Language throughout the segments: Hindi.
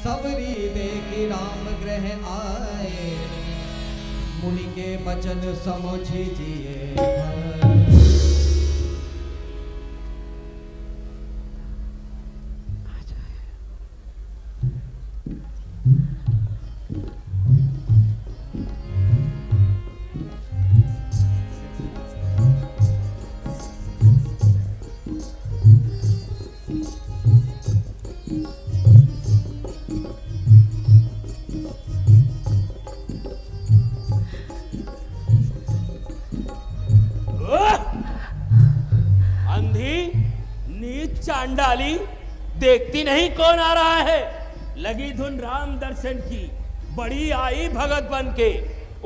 सबरी देखी राम ग्रह आए, मुनि के वचन समझिए भय। चांडाली देखती नहीं कौन आ रहा है। लगी धुन राम दर्शन की, बड़ी आई भगत बन के,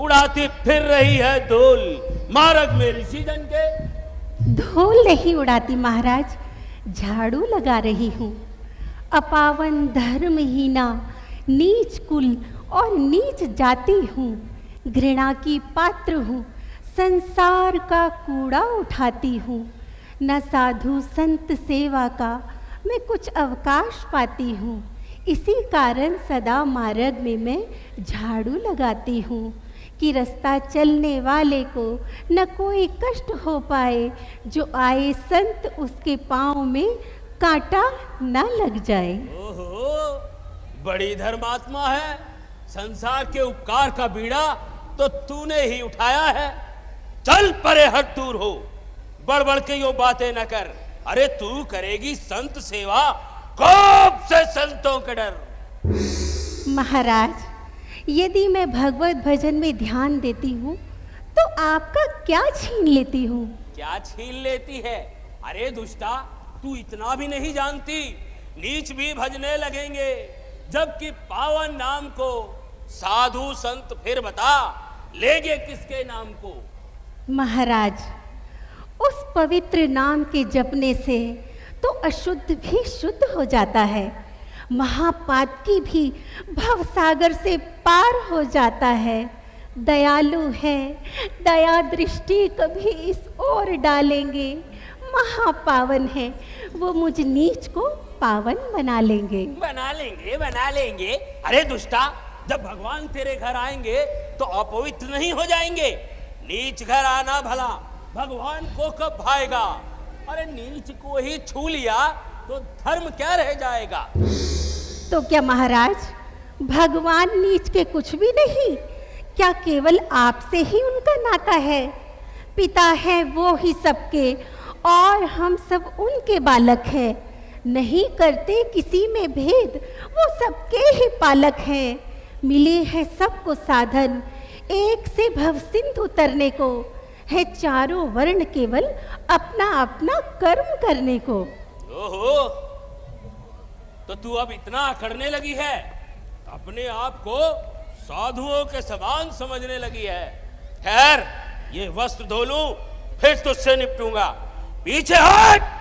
उड़ाती फिर रही है धूल मार्ग में ऋषि जन के। धूल नहीं उड़ाती महाराज, झाड़ू लगा रही हूँ। अपावन धर्महीना, नीच कुल और नीच जाति हूँ, घृणा की पात्र हूँ, संसार का कूड़ा उठाती हूँ। न साधु संत सेवा का मैं कुछ अवकाश पाती हूँ, इसी कारण सदा मार्ग में मैं झाड़ू लगाती हूँ कि रास्ता चलने वाले को न कोई कष्ट हो पाए, जो आए संत उसके पाँव में कांटा न लग जाए। ओहो, बड़ी धर्मात्मा है। संसार के उपकार का बीड़ा तो तूने ही उठाया है। चल परे हट, दूर हो, बढ़ बढ़ के यो बातें न कर। अरे तू करेगी संत सेवा, कब से संतों के डर। महाराज, यदि मैं भगवत भजन में ध्यान देती हूँ तो आपका क्या छीन लेती हूँ? क्या छीन लेती है? अरे दुष्टा, तू इतना भी नहीं जानती, नीच भी भजने लगेंगे, जबकि पावन नाम को साधु संत फिर बता लेगे किसके नाम को। महाराज, उस पवित्र नाम के जपने से तो अशुद्ध भी शुद्ध हो जाता है, महापातकी भी भवसागर से पार हो जाता है। दयालु है, दया दृष्टि कभी इस ओर डालेंगे, महापावन है, वो मुझ नीच को पावन बना लेंगे। बना लेंगे, बना लेंगे। अरे दुष्टा, जब भगवान तेरे घर आएंगे तो अपवित्र नहीं हो जाएंगे। नीच घर आना भला भगवान को कब भाएगा? अरे नीच को ही छू लिया तो धर्म क्या रह जाएगा? तो क्या महाराज, भगवान नीच के कुछ भी नहीं? क्या केवल आपसे ही उनका नाता है? पिता है वो ही सबके और हम सब उनके बालक हैं, नहीं करते किसी में भेद, वो सबके ही पालक हैं। मिले हैं सबको साधन, एक से भव सिंधु उतरने को, है चारों वर्ण केवल अपना अपना कर्म करने को। ओहो, तो तू अब इतना अकड़ने लगी है, अपने आप को साधुओं के समान समझने लगी है। खैर, ये वस्त्र धो लूं, फिर तुझसे निपटूंगा। पीछे हट।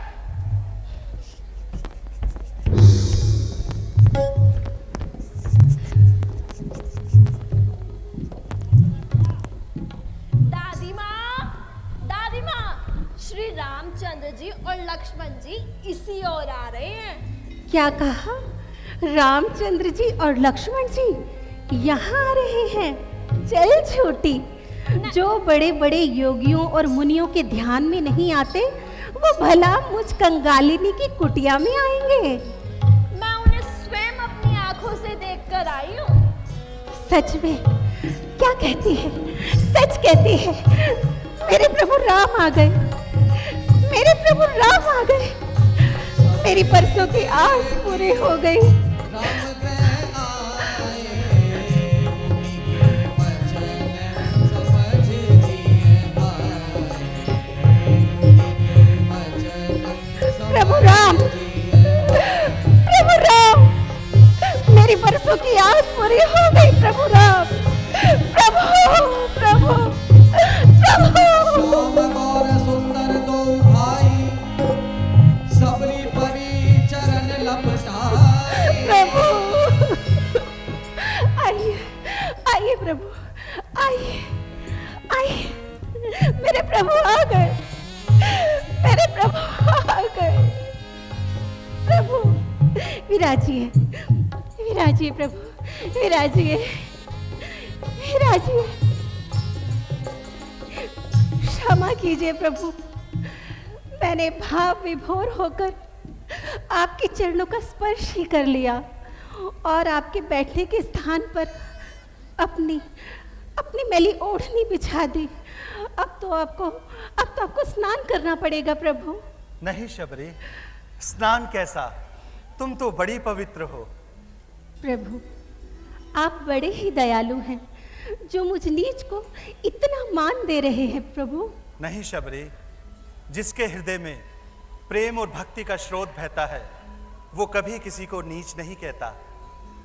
श्री रामचंद्र जी और लक्ष्मण जी इसी ओर आ रहे हैं। क्या कहा? रामचंद्र जी और लक्ष्मण जी यहाँ आ रहे हैं? चल छोटी, जो बड़े बड़े योगियों और मुनियों के ध्यान में नहीं आते, वो भला मुझ कंगालिनी की कुटिया में आएंगे। मैं उन्हें स्वयं अपनी आंखों से देखकर आई हूँ। सच में? क्या कहती है? सच कहती है? मेरे प्रभु राम आ गए, मेरे प्रभु राम आ गए, मेरी परसों की आस पूरी हो गई। प्रभु राम, प्रभु राम, मेरी परसों की आस पूरी हो गई। प्रभु राम, प्रभु प्रभु प्रभु। सुंदर दो भाई, सबरी परी चरण लपटाए। प्रभु आइए, आइए प्रभु, आइए, आइए, मेरे प्रभु आ गए, मेरे प्रभु आ गए। प्रभु विराजिए, विराजिए प्रभु, विराजिए, विराजिए। क्षमा कीजिए प्रभु, मैंने भाव विभोर होकर आपके चरणों का स्पर्श ही कर लिया और आपके बैठने के स्थान पर अपनी मैली ओढ़नी बिछा दी। अब तो आपको स्नान करना पड़ेगा प्रभु। नहीं शबरी, स्नान कैसा, तुम तो बड़ी पवित्र हो। प्रभु, आप बड़े ही दयालु हैं जो मुझ नीच को इतना मान दे रहे हैं प्रभु। नहीं शबरी, जिसके हृदय में प्रेम और भक्ति का स्रोत बहता है वो कभी किसी को नीच नहीं कहता।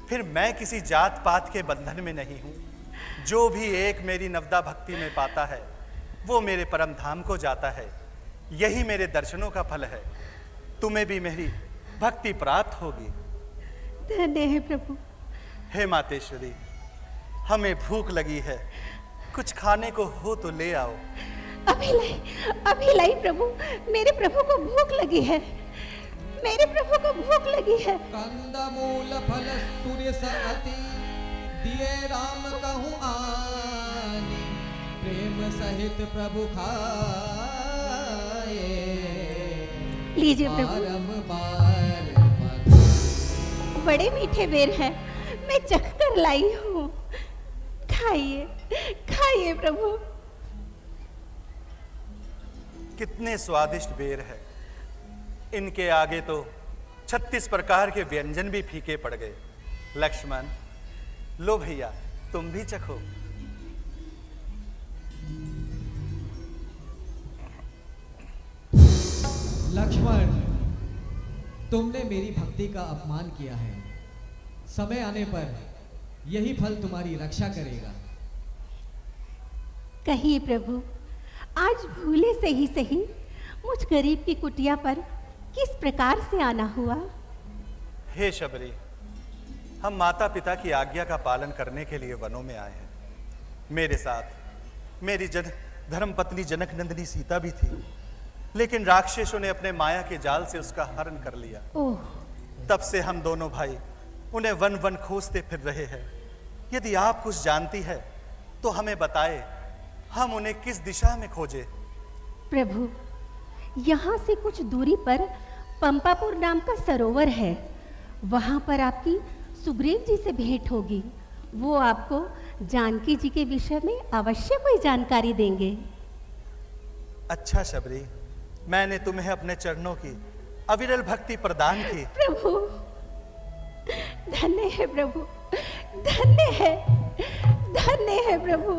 फिर मैं किसी जात पात के बंधन में नहीं हूँ। जो भी एक मेरी नवदा भक्ति में पाता है वो मेरे परम धाम को जाता है। यही मेरे दर्शनों का फल है। तुम्हें भी मेरी भक्ति प्राप्त होगी। धन्य है प्रभु। हे मातेश्वरी, हमें भूख लगी है, कुछ खाने को हो तो ले आओ। अभी लाई प्रभु, मेरे प्रभु को भूख लगी है, मेरे प्रभु को भूख लगी है। कंदमूल फल सूर्य सती दिए राम कहूँ आनी, प्रेम सहित प्रभु खाए। लीजिए प्रभु, बारंबार बड़े मीठे बेर हैं, मैं चख कर लाई हूँ। खाइए, खाइए प्रभु। कितने स्वादिष्ट बेर है। इनके आगे तो 36 प्रकार के व्यंजन भी फीके पड़ गए। लक्ष्मण, लो भैया, तुम भी चखो। लक्ष्मण, तुमने मेरी भक्ति का अपमान किया है। समय आने पर यही फल तुम्हारी रक्षा करेगा। कहिए प्रभु, आज भूले से ही सही मुझ गरीब की कुटिया पर किस प्रकार से आना हुआ। हे शबरी, हम माता पिता की आज्ञा का पालन करने के लिए वनों में आए हैं। मेरे साथ मेरी धर्मपत्नी जनक नंदिनी सीता भी थी, लेकिन राक्षसों ने अपने माया के जाल से उसका हरण कर लिया। ओह, तब से हम दोनों भाई उन्हें वन वन खोजते फिर रहे हैं। यदि आप कुछ जानती है तो हमें बताए, हम उन्हें किस दिशा में खोजें। प्रभु, यहाँ से कुछ दूरी पर पंपापुर नाम का सरोवर है। वहाँ पर आपकी सुग्रीव जी से भेंट होगी। वो आपको जानकी जी के विषय में अवश्य कोई जानकारी देंगे। अच्छा शबरी, मैंने तुम्हें अपने चरणों की अविरल भक्ति प्रदान की। प्रभु, धन्य है प्रभु, धन्य है, धन्य है प्रभु।